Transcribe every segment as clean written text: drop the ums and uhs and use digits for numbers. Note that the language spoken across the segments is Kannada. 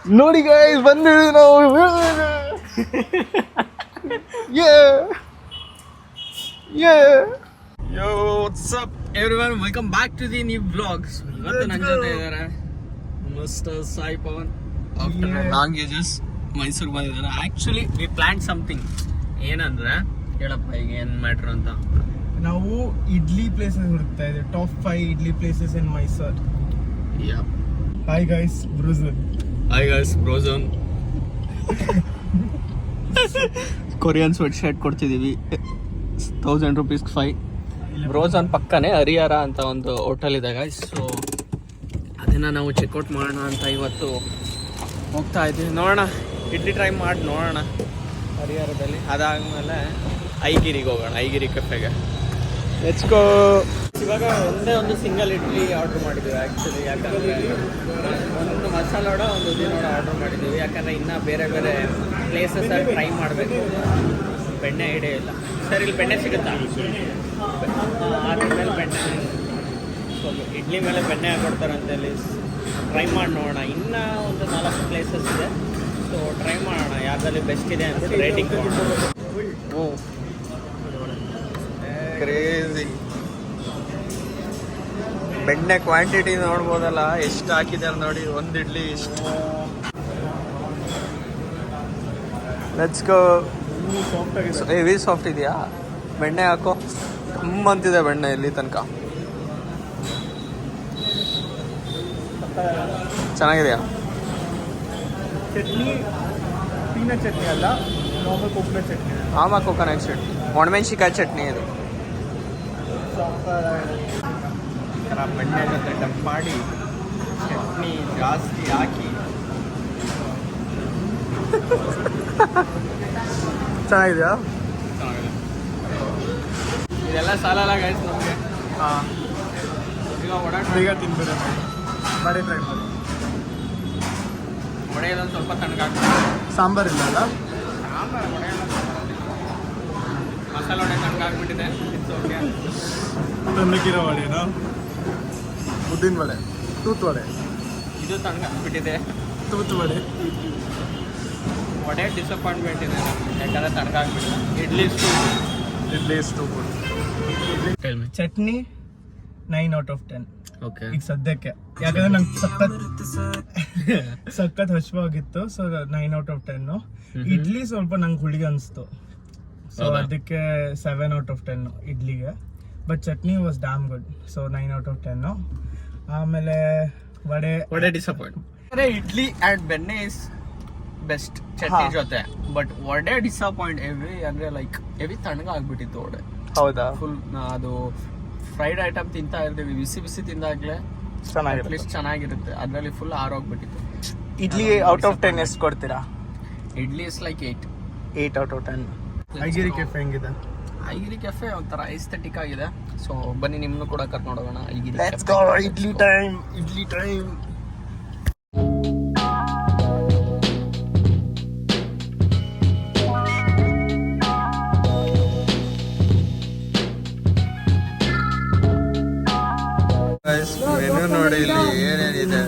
ನೋಡಿ ಗೈಸ್ ಬಂದಿದ್ದೀವಿ ನಾವು. Yo, what's up everyone? Welcome back to the new vlogs. ಇವತ್ತು ನನ್ನ ಜೊತೆ ಇದ್ದಾರೆ mister Sai Pavan. After long ages ಮೈಸೂರಿಗೆ ಬಂದಿದ್ದಾರೆ. Actually we plan something. ಏನಂದ್ರೆ ಹೇಳಪ್ಪ ಈಗ ಏನು ಮ್ಯಾಟ್ರ್ ಅಂತ. ನಾವು ಇಡ್ಲಿ ಪ್ಲೇಸಸ್ ಹುಡುಕ್ತಾ ಇದ್ದೀವಿ. Top 5 idli places in Mysore. Hi guys, ಬ್ರೂಸನ್. ಹಾಯ್ ಗೈಸ್, ಬ್ರೋಝನ್. ಕೊರಿಯನ್ ಸ್ವೆಟ್ ಶರ್ಟ್ ಕೊಡ್ತಿದ್ದೀವಿ 1000 rupees 5. ಬ್ರೋಝನ್ ಪಕ್ಕನೇ ಹರಿಹರ ಅಂತ ಒಂದು ಹೋಟೆಲ್ ಇದೆ ಗೈಸ್. ಸೊ ಅದನ್ನು ನಾವು ಚೆಕ್ಔಟ್ ಮಾಡೋಣ ಅಂತ ಇವತ್ತು ಹೋಗ್ತಾ ಇದ್ದೀವಿ. ನೋಡೋಣ, ಇಡ್ಲಿ ಟ್ರೈ ಮಾಡಿ ನೋಡೋಣ ಹರಿಹರದಲ್ಲಿ. ಅದಾದಮೇಲೆ ಐಗಿರಿಗೆ ಹೋಗೋಣ, ಐಗಿರಿ ಕೆಫೆಗೆ. Let's go. ಇವಾಗ ಒಂದೇ ಒಂದು ಸಿಂಗಲ್ ಇಡ್ಲಿ ಆರ್ಡ್ರ್ ಮಾಡಿದ್ದೀವಿ ಆ್ಯಕ್ಚುಲಿ. ಯಾಕಂದರೆ ಒಂದು ಮಸಾಲ ವಡ, ಒಂದು ಉದ್ದಿನ ವಡ ಆರ್ಡ್ರ್ ಮಾಡಿದ್ದೀವಿ. ಯಾಕಂದರೆ ಇನ್ನೂ ಬೇರೆ ಬೇರೆ ಪ್ಲೇಸಸ್ಸಲ್ಲಿ ಟ್ರೈ ಮಾಡಬೇಕು. ಬೆಣ್ಣೆ ಐಡಿಯಾ ಇಲ್ಲ. ಸರ್ ಇಲ್ಲಿ ಬೆಣ್ಣೆ ಸಿಗುತ್ತಾ? ಅದ್ರ ಮೇಲೆ ಬೆಣ್ಣೆ, ಇಡ್ಲಿ ಮೇಲೆ ಬೆಣ್ಣೆ ಹಾಕೊಡ್ತಾರಂತೆ. ಅಲ್ಲಿ ಟ್ರೈ ಮಾಡಿ ನೋಡೋಣ. ಇನ್ನೂ ಒಂದು 4 ಪ್ಲೇಸಸ್ ಇದೆ. ಸೊ ಟ್ರೈ ಮಾಡೋಣ ಯಾವ್ದ್ರಲ್ಲಿ ಬೆಸ್ಟ್ ಇದೆ ಅಂದ್ಬಿಟ್ಟು ರೇಟಿಂಗ್ ಕೊಡೋಣ. ಕ್ರೇಜಿ ಬೆಣ್ಣೆ ಕ್ವಾಂಟಿಟಿ ನೋಡ್ಬೋದಲ್ಲ, ಎಷ್ಟು ಹಾಕಿದ್ದಾರೆ ನೋಡಿ. ಒಂದು ಇಡ್ಲಿ ಇಷ್ಟು. Let's go. ಹೆವಿ ಸಾಫ್ಟ್ ಇದೆಯಾ ಬೆಣ್ಣೆ? ಹಾಕೋ, ಅಂತಿದೆ ಬೆಣ್ಣೆ ಇಲ್ಲಿ ತನಕ. ಚೆನ್ನಾಗಿದೆಯಾ? ಚಟ್ನಿ ಪೀನಟ್ ಚಟ್ನಿ ಅಲ್ಲ, ನಾರ್ಮಲ್ ಕೋಕೋನಟ್ ಚಟ್ನಿ. ಆಮ ಕೋಕೋನಟ್ ಚಟ್ನಿ, ಒಣಮೆಣ್ಸಿಕಾಯಿ ಚಟ್ನಿ ಇದು. ಈ ಥರ ಬೆಣ್ಣೆ ಜೊತೆ ಡಂಪ್ ಮಾಡಿ ಚಟ್ನಿ ಜಾಸ್ತಿ ಹಾಕಿ ಚೆನ್ನಾಗಿದೆಯಾ? ಇದೆಲ್ಲ ಸಾಲಲ್ಲ ಗೈಸ್ ನಮಗೆ. ಹಾಂ, ಈಗ ಒಡಾಟ ಬೇಗ ತಿನ್ಬೇಡ, ಮಾಡಿ ಟ್ರೈ ಮಾಡಿ. ಒಡೆಯೋದೊಂದು ಸ್ವಲ್ಪ ತಣ್ಣಗಾಗ್ತದೆ. ಸಾಂಬಾರ್ ಇಲ್ಲ ಅಲ್ಲ? ಸಾಂಬಾರು ಒಡೆಯೋದು ಮಸಾಲೆ ವಡೆ ತಣ್ಣಗಾಗ್ಬಿಟ್ಟಿದೆ. It's okay. ತಣ್ಣಗಿರೋ ವಡೆನಾ? ಉದ್ದಿನ ವಡೆ, ತೂತು ವಡೆ. ಇದು ತಣ್ಣಗಾಗ್ಬಿಟ್ಟಿದೆ. ತೂತು ವಡೆ. ವಡೆ ಡಿಸಪಾಯಿಂಟ್ಮೆಂಟ್ ಇದೆ ಯಾಕಂದರೆ ತಣ್ಣಗಾಗ್ಬಿಟ್ಟಿದೆ. Idli is too good. Chutney 9 out of 10. Okay, ಈಗ ಸದ್ಯಕ್ಕೆ. ಯಾಕಂದ್ರೆ ನಂಗೆ ಸಖತ್ ಹಶ್ವಾಗಿತ್ತು. So 9 out of 10. ಇಡ್ಲಿ ಸ್ವಲ್ಪ ನಂಗೆ ಹುಳಿ ಅನಿಸ್ತು. ಸೊ ಅದಕ್ಕೆ 7 out of 10 ಇಡ್ಲಿಗೆ. But chutney was dam good. So 9 out of 10. ಆಮೇಲೆ ವಡೆ ಡಿಸಪಾಯಿಂಟ್. ಅಂದರೆ ಇಡ್ಲಿ ಆ್ಯಂಡ್ ಬೆಣ್ಣೆ ಇಸ್ ಬೆಸ್ಟ್ ಚಟ್ನಿ ಜೊತೆ. But vada disappoint heavy. ಅಂದರೆ ಲೈಕ್ ಹೆವಿ ತಣ್ಣಗಾಗ್ಬಿಟ್ಟಿತ್ತು ವಡೆ. ಹೌದಾ? ಫುಲ್ ಅದು ಫ್ರೈಡ್ ಐಟಮ್ ತಿಂತಾ ಇರ್ತೀವಿ, ಬಿಸಿ ಬಿಸಿ ತಿಂದಾಗಲೇ ಅಟ್ಲೀಸ್ಟ್ ಚೆನ್ನಾಗಿರುತ್ತೆ. ಅದರಲ್ಲಿ ಫುಲ್ ಆರೋಗ್ಬಿಟ್ಟಿತ್ತು. ಇಡ್ಲಿ ಔಟ್ ಆಫ್ 10 ಎಷ್ಟು ಕೊಡ್ತೀರಾ? Idli is like 8 out of 10. ಐಗಿರಿ cafe ಹೆಂಗಿದೆ? ಐಗಿರಿ ಕೆಫೆ ಒಂಥರ ಐಸ್ಥೆಟಿಕ್ ಆಗಿದೆ. ಸೊ ಬನ್ನಿ ನಿಮ್ಮನ್ನು ಕೂಡ ಕರ್ಕೊಂಡು ಹೋಗೋಣ Aigiri. Let's go. Idli time. Menu ನೋಡಿ ಇಲ್ಲಿ ಏನೇನಿದೆ.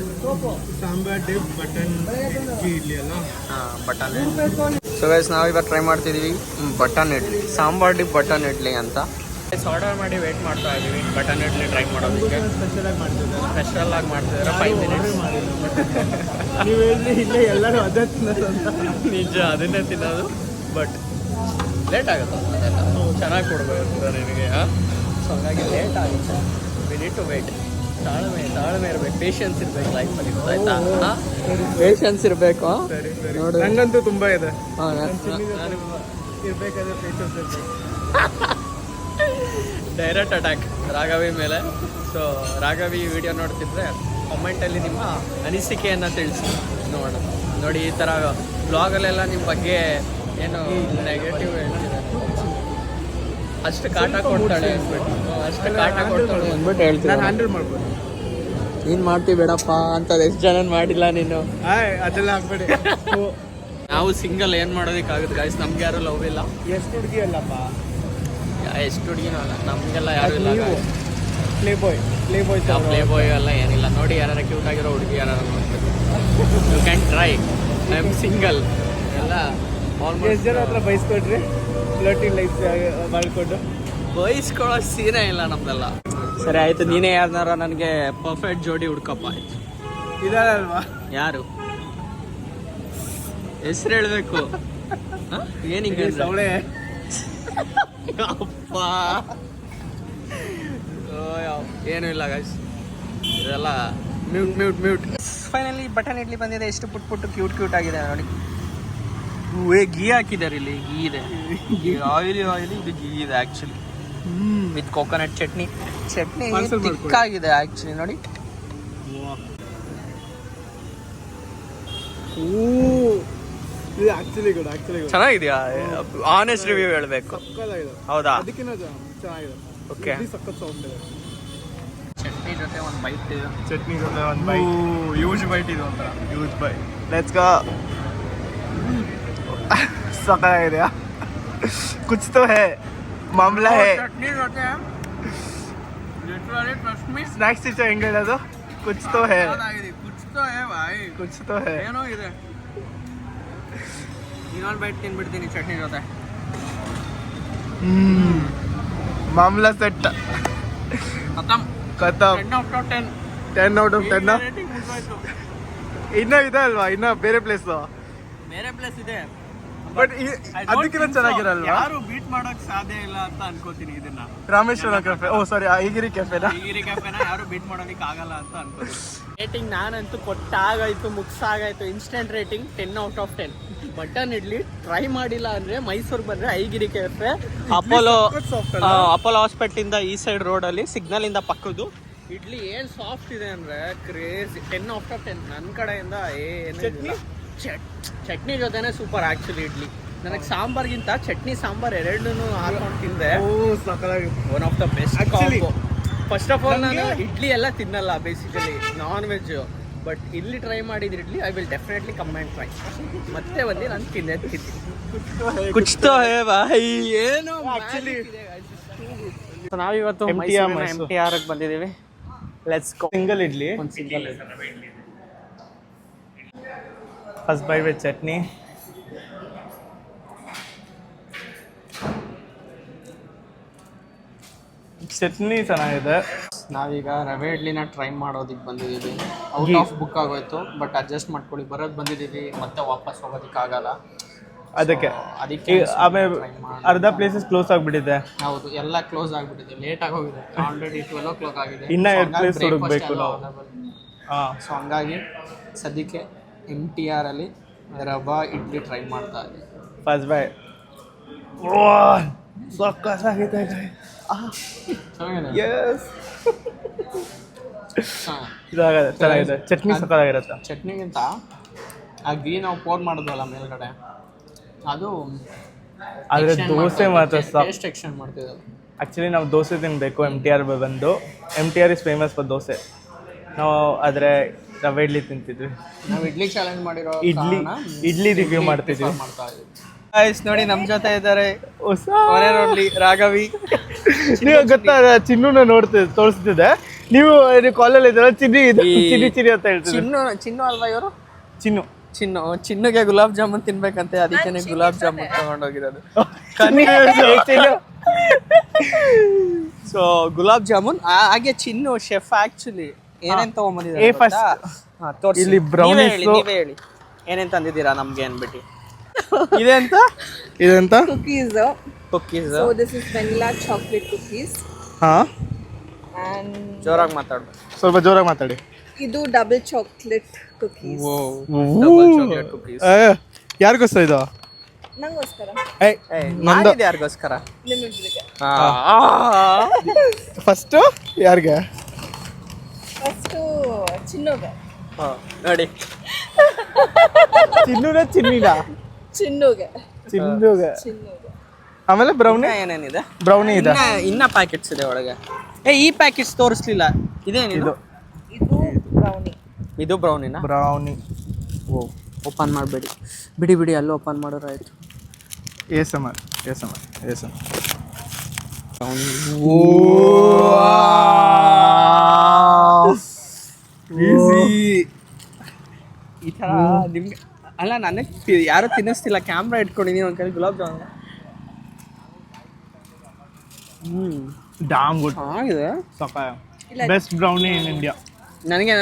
ಸಾಂಬಾರ್ ಡಿಪ್, ಬಟನ್ ಇಡ್ಲಿ ಅಲ್ಲ? ಬಟನ್ ಇಡ್ಲಿ. ಸೊ ಗೈಸ್ ನಾವು ಇವಾಗ ಟ್ರೈ ಮಾಡ್ತಿದ್ದೀವಿ button idli, sambar dip button idli ಅಂತ. ಆರ್ಡರ್ ಮಾಡಿ ವೇಟ್ ಮಾಡ್ತಾ ಇದ್ದೀವಿ ಬಟನ್ ಇಡ್ಲಿ ಟ್ರೈ ಮಾಡೋದಕ್ಕೆ. ಸ್ಪೆಷಲ್ ಆಗಿ ಮಾಡ್ತಿದ್ದಾರೆ 5 minutes. ನೀವು ಇಲ್ಲೇ ಎಲ್ಲರೂ ಅದೇ ತಿನ್ನೋದು ಅಂತ. ನಿಜ ಅದನ್ನೇ ತಿನ್ನೋದು. ಬಟ್ ಲೇಟ್ ಆಗುತ್ತೆ, ಅದೆಲ್ಲ ಚೆನ್ನಾಗಿ ಕೊಡಬೇಕು ನಿಮಗೆ. ಸೊ ಹಾಗಾಗಿ ಲೇಟ್ ಆಗುತ್ತೆ. We need to wait. ತಾಳ್ಮೆ ಇರಬೇಕು, ಪೇಷನ್ಸ್ ಇರಬೇಕು ಲೈಫಲ್ಲಿ. ಆಯ್ತಾ? ಪೇಷನ್ಸ್ ಇರಬೇಕು. ನೋಡಿ, ನಂಗಂತೂ ತುಂಬ ಇದೆ. ಇರಬೇಕಾದ್ರೆ ಪೇಷನ್ಸ್ ಇರಬೇಕು. ಡೈರೆಕ್ಟ್ ಅಟ್ಯಾಕ್ ರಾಘವಿ ಮೇಲೆ. ಸೊ ರಾಘವಿ ವಿಡಿಯೋ ನೋಡ್ತಿದ್ರೆ ಕಾಮೆಂಟಲ್ಲಿ ನಿಮ್ಮ ಅನಿಸಿಕೆಯನ್ನು ತಿಳಿಸಿ ನೋಡೋಣ. ನೋಡಿ, ಈ ಥರ ಬ್ಲಾಗಲ್ಲೆಲ್ಲ ನಿಮ್ಮ ಬಗ್ಗೆ ಏನು ನೆಗೆಟಿವ್ ಹೇಳ್ತಿದ್ದಾರೆ. ಅಷ್ಟು ಕಾಟ ಕೊಡ್ತಾಳೆ ಅಂದ್ಬಿಟ್ಟು ಹೇಳ್ತೀನಿ. ನಾನು ಹ್ಯಾಂಡಲ್ ಮಾಡ್ಬೋದು. ನೀನು ಮಾಡ್ತೀವಿ ಬೇಡಪ್ಪ ಅಂತ ಎಷ್ಟು ಜನ ಮಾಡಿಲ್ಲ ನೀನು. ಅದೆಲ್ಲ ಆಗ್ಬೇಡಿ. ನಾವು ಸಿಂಗಲ್ ಏನು ಮಾಡೋದಕ್ಕಾಗುತ್ತೆ ಗಾಯ್ಸ್. ನಮ್ಗೆ ಯಾರು ಲವ್ ಇಲ್ಲ. ಎಷ್ಟು ಹುಡುಗಿ ಅಲ್ಲಪ್ಪ? ಎಷ್ಟು ಹುಡುಗಿನೂ ಅಲ್ಲ, ನಮಗೆಲ್ಲ ಯಾರು ಇಲ್ಲ. ಪ್ಲೇ ಬಾಯ್ ಪ್ಲೇ ಬಾಯ್ ಎಲ್ಲ ಏನಿಲ್ಲ. ನೋಡಿ ಯಾರು ಕ್ಯೂಟ್ ಆಗಿರೋ ಹುಡುಗಿ ಯಾರು ನೋಡ್ಬೇಕು, you can try. I am single. ಎಲ್ಲ ಎಷ್ಟು ಜನ ಹತ್ರ ಬೈಸ್ಕೊಟ್ರಿ ಫ್ಲರ್ಟಿಂಗ್ ಲೈಫ್ ಮಾಡ್ಕೊಂಡು? ಬಯಸ್ಕೊಳ್ಳೋ ಸೀನೇ ಇಲ್ಲ ನಮ್ದೆಲ್ಲ. ಸರಿ ಆಯ್ತು, ನೀನೇ ಯಾರನ್ನಾರ ನನಗೆ ಪರ್ಫೆಕ್ಟ್ ಜೋಡಿ ಹುಡ್ಕಪ್ಪ. ಆಯ್ತು, ಇದಾರಲ್ವಾ? ಯಾರು ಹೆಸರು ಹೇಳ್ಬೇಕು? ಏನಿಗೆ ಸವಳೆ ಅಪ್ಪ, ಏನೂ ಇಲ್ಲ ಗೈಸ್, ಇದೆಲ್ಲ ಮ್ಯೂಟ್. ಫೈನಲಿ ಬಟನ್ ಇಡ್ಲಿ ಬಂದಿದೆ. ಎಷ್ಟು ಪುಟ್ಟು ಕ್ಯೂಟ್ ಆಗಿದೆ ನೋಡಿ. ಗೀ ಹಾಕಿದ್ದಾರೆ ಇಲ್ಲಿ, ಗೀ ಇದೆ, ಆಯಿಲಿ ಇದು ಗೀ ಇದೆ ಆ್ಯಕ್ಚುಲಿ. ವಿತ್ ಕೋಕೋನಟ್ ಚಟ್ನಿ ತಿಕ್ಕಾಗಿದೆ ಆ್ಯಕ್ಚುಲಿ ನೋಡಿ. ಚೆನ್ನಾಗಿದೆಯಾ? ಆನೆಸ್ಟ್ ರಿವ್ಯೂ ಹೇಳ್ಬೇಕು. ಹೌದಾ? ಓಕೆ, ಚಟ್ನಿ ಜೊತೆ ಒಂದು ಬೈಟ್. ಯೂಸ್ ಬೈಟ್ ಇದು ಅಂತ. ಯೂಸ್ ಬೈ. Let's go. ಸಕಾಗಿದೆಯಾ? ಕುಚ್ ತೋ ಹೈ, ಮಾಮಲಾ ಹೈ. ಚಟ್ನಿ ಜೊತೆ ಸ್ನ್ಯಾಕ್ಸ್ ಟೀಚರ್ ಹೆಂಗೆ ಹೇಳೋದು? ಕುಚ್ ತೋ ಹೈ, ಕುಚ್ ತೋ ಹೈ. ಏನೋ ಇದೆ. ಇನ್ನೊಂದು ಬೈಟ್ ತಿನ್ಬಿಡ್ತೀನಿ ಚಟ್ನಿ ಜೊತೆ. ಮಾಮಲಾ ಸೆಟ್. ಖತಮ್. 10 out of 10. ಇನ್ನೂ ಇದೆ ಅಲ್ವಾ? ಇನ್ನೂ ಬೇರೆ ಪ್ಲೇಸ್ ಇದೆ, ಬಟ್ ಅದಕ್ಕಿಂತ ಚೆನ್ನಾಗಿರಲ್ವಾ? ಯಾರು ಬೀಟ್ ಮಾಡಕ್ ಸಾಧ್ಯ ಇಲ್ಲ ಅಂತ ಅನ್ಕೋತೀನಿ ಇದನ್ನ. ರಾಮೇಶ್ವರ ಕೆಫೆ, ಓ ಸಾರಿ, ಐಗಿರಿ ಕೆಫೆನಾ? ಈಗಿರಿ ಕೆಫೆನ ಯಾರು ಬೀಟ್ ಮಾಡೋದಕ್ಕೆ ಆಗಲ್ಲ ಅಂತ ಅನ್ಕೋತೀನಿ. ರೇಟಿಂಗ್ ನಾನಂತೂ ಕೊಟ್ಟಾಗಾಯ್ತು, ಮುಗ್ಸಾಗಾಯ್ತು. Instant rating 10 out of 10. Button idli try ಮಾಡಿಲ್ಲ ಅಂದ್ರೆ ಮೈಸೂರಿಗೆ ಬಂದ್ರೆ ಐಗಿರಿ ಕೆಫೆ, ಅಪೋಲೋ ಹಾಸ್ಪಿಟಲ್ ಇಂದ ಈ ಸೈಡ್ ರೋಡ್ ಅಲ್ಲಿ ಸಿಗ್ನಲ್ ಇಂದ ಪಕ್ಕದ್ದು. ಇಡ್ಲಿ ಏನ್ ಸಾಫ್ಟ್ ಇದೆ ಅಂದ್ರೆ ಕ್ರೇಜಿ. 10 out of 10 ನನ್ನ ಕಡೆಯಿಂದ. ಚಟ್ನಿ ಜೊತೆನೆ ಸೂಪರ್ ಆಕ್ಚುಲಿ ಇಡ್ಲಿ. ನನಗೆ ಸಾಂಬಾರ್ಗಿಂತ ಚಟ್ನಿ ಸಾಂಬಾರ್ ಎರಡನ್ನೂ ಹಾಕೊಂಡು ತಿಂದೆ. One of the best combo. First of all ನಾನು ಇಡ್ಲಿ ಎಲ್ಲ ತಿನ್ನಲ್ಲ ಬೇಸಿಕಲಿ, ನಾನ್ ವೆಜ್. ಬಟ್ ಇಲ್ಲಿ ಟ್ರೈ ಮಾಡಿದ idli I will definitely come and try. ಮತ್ತೆ ಬಂದು ನಾನು ತಿಂತೀನಿ. ಕುಚ್ ತೋ ಹೈ ಭಾಯ್. ಏನು ಆಕ್ಚುಲಿ ನಾವಿವತ್ತು MTR ಬಂದಿದ್ದೀವಿ. Let's go. ಸಿಂಗಲ್ ಇಡ್ಲಿ, ಒಂದು single first by with chutney. Chutney ಚೆನ್ನಾಗಿದೆ. ನಾವೀಗ ರವೆ ಇಡ್ಲಿನ ಟ್ರೈ ಮಾಡೋದಕ್ಕೆ ಬಂದಿದ್ದೀವಿ. ಔಟ್ ಆಫ್ ಬುಕ್ ಆಗೋಯ್ತು, ಬಟ್ ಅಡ್ಜಸ್ಟ್ ಮಾಡ್ಕೊಳ್ಳಿ. ಬರೋದು ಬಂದಿದ್ದೀವಿ, ಮತ್ತೆ ವಾಪಸ್ ಹೋಗೋದಕ್ಕಾಗಲ್ಲ. ಅದಕ್ಕೆ ಆಮೇಲೆ ಅರ್ಧ ಪ್ಲೇಸಸ್ ಕ್ಲೋಸ್ ಆಗಿಬಿಟ್ಟಿದೆ. ಹೌದು, ಎಲ್ಲ ಕ್ಲೋಸ್ ಆಗಿಬಿಟ್ಟಿದೆ, ಲೇಟ್ ಆಗಿ ಹೋಗಿದೆ. ಆಲ್ರೆಡಿ 12 o'clock ಆಗಿದೆ. ಇನ್ನ 2 ಪ್ಲೇಸ್ ಹುಡುಕ್ಬೇಕು ನಾವು. ಸೊ ಹಂಗಾಗಿ ಸದ್ಯಕ್ಕೆ MTR ಅಲ್ಲಿ ರವಾ ಇಡ್ಲಿ ಟ್ರೈ ಮಾಡ್ತಾ ಇದ್ದೀವಿ. First by. ಸಕ್ಕತ್ತಾಗಿದೆ. ಚೆನ್ನಾಗಿದೆ. ಚಟ್ನಿ ಸಕ್ಕತ್ತಾಗಿರುತ್ತೆ. ಚಟ್ನಿಗಿಂತ ಆ ಗೀ ನಾವು ಪೋರ್ ಮಾಡಿದ್ವಲ್ಲ ಮೇಲ್ಗಡೆ, ಅದು ಆದರೆ ದೋಸೆ ಮಾತ್ರ ಟೇಸ್ಟ್ ಎಕ್ಸ್ಟೆಂಡ್ ಮಾಡ್ತಿದ್ದಲ್ಲ. ಆ್ಯಕ್ಚುಲಿ ನಾವು ದೋಸೆ ತಿನ್ನಬೇಕು. MTR ಬಂದು MTR is famous for dosa. ನಾವು ಆದರೆ ರವೆ ಇಡ್ಲಿ ತಿಂತಿದ್ವಿ. ನಾವು ಇಡ್ಲಿ ಚಾಲೆಂಜ್ ಮಾಡಿರೋ ಇಡ್ಲಿ ರಿವ್ಯೂ ಮಾಡ್ತಿದ್ವಿ. ಗೈಸ್ ನೋಡಿ, ನಮ್ಮ ಜೊತೆ ಇದ್ದಾರೆ ರಾಘವಿ. ನೀವು ಗೊತ್ತಾ, ಚಿನ್ನೂನ ತೋರಿಸ್ತಿದ್ದೆ. ನೀವು ಕಾಲಲ್ಲಿ ಇದ್ದಾರ, ಚಿನ್ನಿ ಅಂತ ಹೇಳ್ತೀವಿ. ಚಿನ್ನು ಅಲ್ವಾ ಇವರು? ಚಿನ್ನುಗೆ ಗುಲಾಬ್ ಜಾಮೂನ್ ತಿನ್ಬೇಕಂತೆ, ಅದಕ್ಕೆ ಗುಲಾಬ್ ಜಾಮೂನ್ ತಗೊಂಡೋಗಿರೋದು. ಸೊ ಗುಲಾಬ್ ಜಾಮೂನ್. ಹಾಗೆ ಚಿನ್ನು ಶೆಫ್ ಆಕ್ಚುಲಿ ಏನೇನ್ ತಗೊಂಡ್ಬಂದಿದ್ದಾರೆ ಇಲ್ಲಿ ಬ್ರೌನೀಸ್. ನೀವೇ ಹೇಳಿ ಏನೇನ್ ತಂದಿದ್ದೀರಾ ನಮ್ಗೆ ಅನ್ಬಿಟ್ಟು. ಇದೆಂತ cookies. So this is vanilla chocolate cookies. And ಜೋರಾಗಿ ಮಾತಾಡು, ಸ್ವಲ್ಪ ಜೋರಾಗಿ ಮಾತಾಡಿ. ಇದು double chocolate cookies. Double chocolate cookies. ಯಾರಿಗೋಸ್ಕರ ಇದು? ನಂಗೋಸ್ಕರ. ಯಾರಿಗೋಸ್ಕರ? ನಿಮ್ಮಿಬ್ರಿಗೆ. ಫಸ್ಟ್ ಯಾರಿಗೆ? ಫಸ್ಟ್ ಚಿನ್ನುಗೆ. ನೋಡಿ, ಚಿನ್ನುಗೆ. ಆಮೇಲೆ ಬ್ರೌನಿ. ಏನೇನಿದೆ? ಬ್ರೌನಿ ಇದೆ. ಇನ್ನ ಪ್ಯಾಕೆಟ್ಸ್ ಇದೆ ಒಳಗೆ. ಈ ಪ್ಯಾಕೆಟ್ಸ್ ತೋರಿಸ್ಲಿಲ್ಲ. ಇದೇನಿದು? ಇದು ಬ್ರೌನಿನಾ? ಬ್ರೌನಿ. ಓಪನ್ ಮಾಡಬೇಡಿ, ಬಿಡಿ ಅಲ್ಲಿ ಓಪನ್ ಮಾಡೋರಾಯ್ತು. ASMR. ಈ ಥರ ನಿಮ್ಗೆ ಅಲ್ಲ ನನಗೆ ಯಾರು ತಿನ್ನಿಸ್ತಿಲ್ಲ, ಕ್ಯಾಮ್ರಾ ಇಟ್ಕೊಂಡಿದ್ದೀನಿ ಒಂದು ಕೈ ಗುಲಾಬ್ ಜಾಮೂನ್. Damn good. ಚೆನ್ನಾಗಿದೆ. Best brownie in India. ನನಗೆ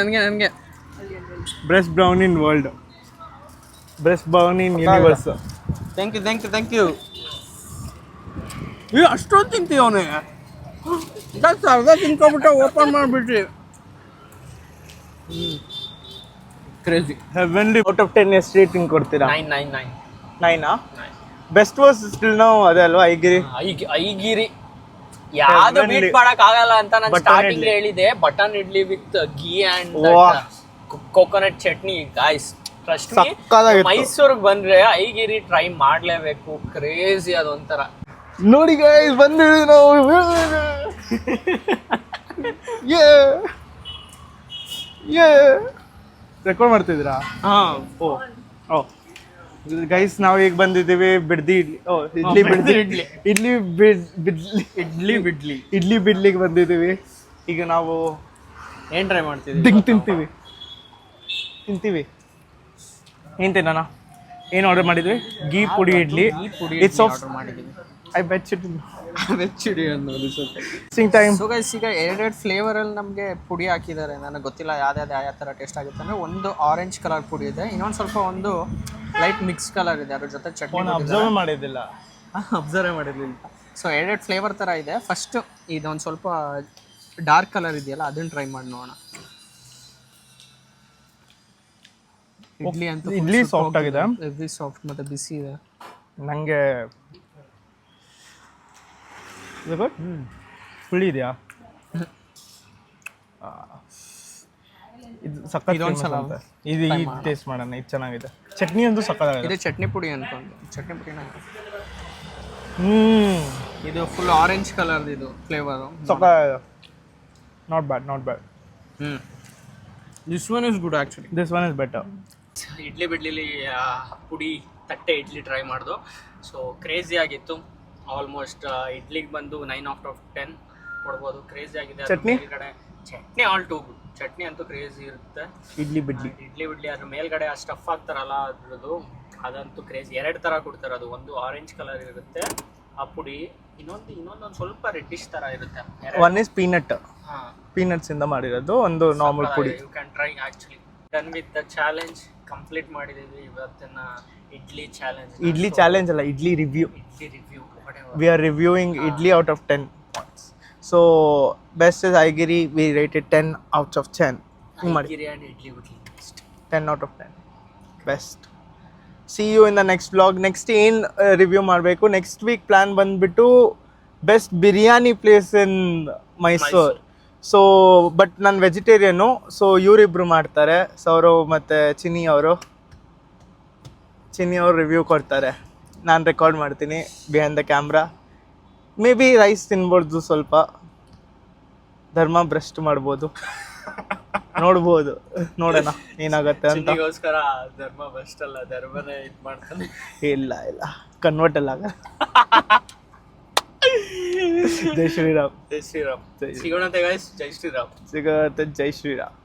best brownie in world. Best brownie in universe. Thank you. ಅಷ್ಟೊಂದು ತಿಂತೀವಿ ಅವನೇ. ಅರ್ಧ ತಿನ್ಕೊಬಿಟ್ಟು ಓಪನ್ ಮಾಡಿಬಿಟ್ರಿ. ಕ್ರೇಜಿ. ಹೆವೆನ್ಲಿ. ಔಟ್ ಆಫ್ 10 ಎಷ್ಟು ರೇಟಿಂಗ್ ಕೊಡ್ತೀರಾ? 9. 9. ಬೆಸ್ಟ್ ವಾಸ್ ಸ್ಟಿಲ್ ನಾವು ಅದೇ ಅಲ್ವಾ, ಐಗಿರಿ ಯಾವ್ದು Heavenly. ಬೀಟ್ ಮಾಡಕ್ ಆಗಲ್ಲ ಅಂತ ನಾನು Button ಸ್ಟಾರ್ಟಿಂಗ್ idli. ಹೇಳಿದೆ. Button idli with ghee and Wow. Coconut chutney. Guys trust me, ಸಕ್ಕತ್ತಾಗಿತ್ತು. ಮೈಸೂರಿಗೆ ಬಂದ್ರೆ ಐಗಿರಿ ಟ್ರೈ ಮಾಡ್ಲೇಬೇಕು. ಕ್ರೇಜಿ ಅದೊಂಥರ. ನೋಡಿ ಗೈಸ್, ಬಂದಿದ್ದೀವಿ ನಾವು. ರೆಕಾರ್ಡ್ ಮಾಡ್ತಿದ್ದೀರಾ? ಓ ಗೈಸ್, ನಾವು ಈಗ ಬಂದಿದ್ದೀವಿ ಬಿಡ್ದಿ ಇಡ್ಲಿ ಬಿಡ್ಲಿಗೆ ಬಂದಿದ್ದೀವಿ. ಈಗ ನಾವು ಏನ್ ಟ್ರೈ ಮಾಡ್ತಿದ್ದೀವಿ? ತಿಂತೀವಿ. ಏನ್ ತಿನ್ನೋಣ? ಏನು ಆರ್ಡರ್ ಮಾಡಿದ್ವಿ? ಘೀ ಪುಡಿ ಇಡ್ಲಿ. ಇಟ್ಸ್ ಆಫ್ ಮಾಡಿದ್ದೀವಿ. I bet it time. So guys, ಈಗ ಎರಡೆರಡು ಫ್ಲೇವರ್ ಅಲ್ಲಿ ನಮಗೆ ಪುಡಿ ಹಾಕಿದ್ದಾರೆ. ನನಗೆ ಗೊತ್ತಿಲ್ಲ ಯಾವ ಥರ ಟೇಸ್ಟ್ ಆಗುತ್ತೆ ಅಂದರೆ. ಒಂದು ಆರೆಂಜ್ ಕಲರ್ ಪುಡಿ ಇದೆ, ಇನ್ನೊಂದು ಸ್ವಲ್ಪ ಒಂದು ಲೈಟ್ ಮಿಕ್ಸ್ ಕಲರ್ ಇದೆ. ಅದ್ರ ಜೊತೆ ಚಟ್ನಿ ಅಬ್ಸರ್ವ್ ಮಾಡಿದ್ದಿಲ್ಲ. ಸೊ ಎರಡೆರಡು ಫ್ಲೇವರ್ ಥರ ಇದೆ. ಫಸ್ಟ್ ಇದೊಂದು ಸ್ವಲ್ಪ ಡಾರ್ಕ್ ಕಲರ್ ಇದೆಯಲ್ಲ, ಅದನ್ನ ಟ್ರೈ ಮಾಡಿ ನೋಡೋಣ. ಇಡ್ಲಿ ಅಂತೂ ಇಡ್ಲಿ ಸಾಫ್ಟ್ ಆಗಿದೆ. ಹೆವಿ ಸಾಫ್ಟ್ ಮತ್ತು ಬಿಸಿ ಇದೆ. ನನಗೆ ಹುಳಿ ಇದೆಯಾ? ಇದು ಸಕ್ಕತ್ ಇದೊಂದ್ಸಲ ಇದು ಟೇಸ್ಟ್ ಮಾಡೋಣ. ಇದು ಚೆನ್ನಾಗಿದೆ. ಚಟ್ನಿ ಅಂತೂ ಸಕ್ಕತ್ತಾಗಿದೆ. ಇದು ಚಟ್ನಿ ಪುಡಿ ಅನ್ಕೊಂಡು. ಚಟ್ನಿ ಪುಡಿನ ಹ್ಮ್, ಇದು ಫುಲ್ ಆರೆಂಜ್ ಕಲರ್ ಇದು ಫ್ಲೇವರು. ಸಕ್ಕತ್ತಾಗಿದೆ. Not bad. This one is good actually. This one is better. Idli ಬಿಡ್ಲಿಲಿ ಪುಡಿ ತಟ್ಟೆ ಇಡ್ಲಿ ಟ್ರೈ ಮಾಡ್ದು. ಸೊ ಕ್ರೇಜಿ ಆಗಿತ್ತು. ಆಲ್ಮೋಸ್ಟ್ ಇಡ್ಲಿಗೆ ಬಂದು 9/10 ಕೊಡ್ಬೋದು. ಕ್ರೇಜಿ ಆಗಿದೆ. Chutney chutney all too good. Chutney ಅಂತೂ ಕ್ರೇಜಿ ಇರುತ್ತೆ. ಇಡ್ಲಿ ಬಿಡ್ಲಿ ಅದ್ರ ಮೇಲ್ಗಡೆ ಆ ಸ್ಟಫ್ ಹಾಕ್ತಾರಲ್ಲ ಅದ್ರದ್ದು, ಅದಂತೂ ಕ್ರೇಜಿ. ಎರಡು ಥರ ಕೊಡ್ತಾರೆ. ಅದು ಒಂದು ಆರೆಂಜ್ ಕಲರ್ ಇರುತ್ತೆ ಆ ಪುಡಿ, ಇನ್ನೊಂದು ಸ್ವಲ್ಪ ರೆಡ್ಡಿಶ್ ಥರ ಇರುತ್ತೆ. ಒನ್ ಇಸ್ ಪೀನಟ್ಸ್ ಇಂದ ಮಾಡಿರೋದು, ಒಂದು ನಾರ್ಮಲ್ ಪುಡಿ. You can try. Actually done with the challenge. Complete ಮಾಡಿದ್ದೀವಿ ಇವತ್ತಿನ ಇಡ್ಲಿ ಚಾಲೆಂಜ್. ಇಡ್ಲಿ ಚಾಲೆಂಜ್ ಅಲ್ಲ, idli review. We are reviewing idli out of 10 points. So best is Aigiri. We rated 10 out of 10. Aigiri and idli would be best. 10 out of 10. Best. See you in the next vlog. Next in review ಮಾಡಬೇಕು. Next week plan ಬಂದ್ಬಿಟ್ಟು best biryani place in Mysore. So but ನಾನು ವೆಜಿಟೇರಿಯನು, ಸೊ ಇವರಿಬ್ರು ಮಾಡ್ತಾರೆ. ಸೌರವ್ ಮತ್ತು ಚಿನಿ ಅವರು ರಿವ್ಯೂ ಕೊಡ್ತಾರೆ. ನಾನು ರೆಕಾರ್ಡ್ ಮಾಡ್ತೀನಿ behind the camera. Maybe rice ತಿನ್ಬೋದು, ಸ್ವಲ್ಪ ಧರ್ಮ ಬ್ರೆಸ್ಟ್ ಮಾಡ್ಬೋದು. ನೋಡೋಣ ಏನಾಗತ್ತೆ ಅಂತ. ಧರ್ಮ ಬೆಸ್ಟ್ ಅಲ್ಲ, ಧರ್ಮನೇ ಇದು ಮಾಡ್ತಾನೆ. ಇಲ್ಲ ಕನ್ವರ್ಟ್ ಅಲ್ಲ. ಜೈ ಶ್ರೀರಾಮ್. ಸಿಗೋಣ ಗೈಸ್. ಜೈ ಶ್ರೀರಾಮ್. ಸಿಗತ್ತೆ. ಜೈ ಶ್ರೀರಾಮ್.